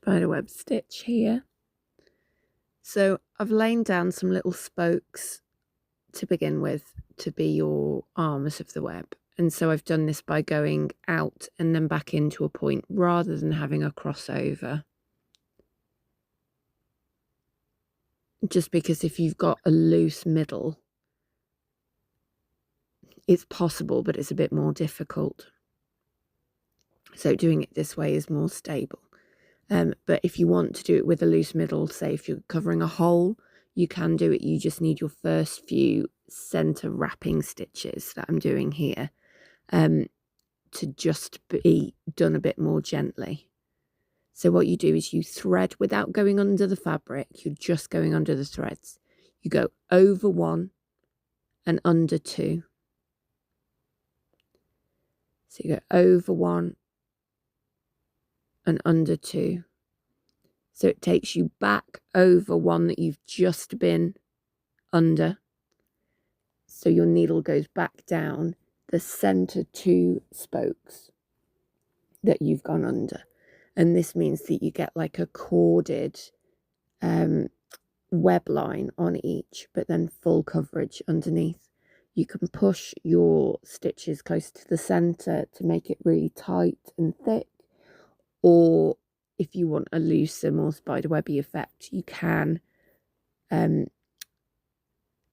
Spiderweb Stitch here. So I've laid down some little spokes to begin with to be your arms of the web, and so I've done this by going out and then back into a point rather than having a crossover, just because if you've got a loose middle it's possible, but it's a bit more difficult. So doing it this way is more stable. But if you want to do it with a loose middle, say if you're covering a hole, you can do it. You just need your first few center wrapping stitches that I'm doing here to just be done a bit more gently. So what you do is you thread without going under the fabric. You're just going under the threads. You go over one and under two. So you go over one and under two. So it takes you back over one that you've just been under. So your needle goes back down the center two spokes that you've gone under. And this means that you get like a corded web line on each, but then full coverage underneath. You can push your stitches close to the center to make it really tight and thick, or if you want a looser, more spiderwebby effect, you can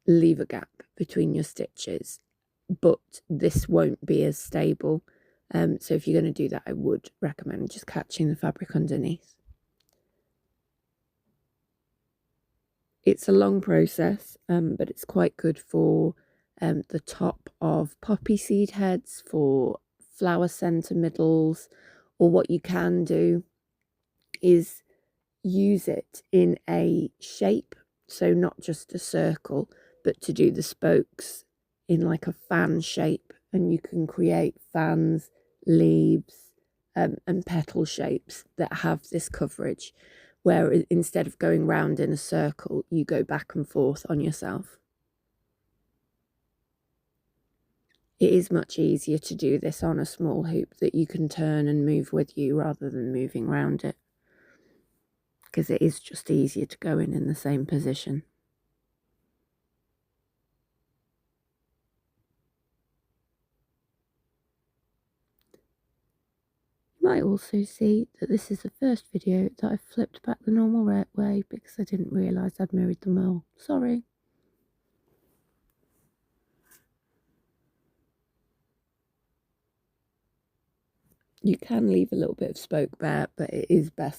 leave a gap between your stitches, but this won't be as stable. So if you're going to do that, I would recommend just catching the fabric underneath. It's a long process, but it's quite good for the top of poppy seed heads, for flower center middles, or what you can do is use it in a shape, so not just a circle, but to do the spokes in like a fan shape, and you can create fans, leaves, and petal shapes that have this coverage, where instead of going round in a circle, you go back and forth on yourself. It is much easier to do this on a small hoop that you can turn and move with you rather than moving around it, because it is just easier to go in the same position. You might also see that this is the first video that I've flipped back the normal way because I didn't realise I'd mirrored them all. Sorry. You can leave a little bit of spoke bare, but it is best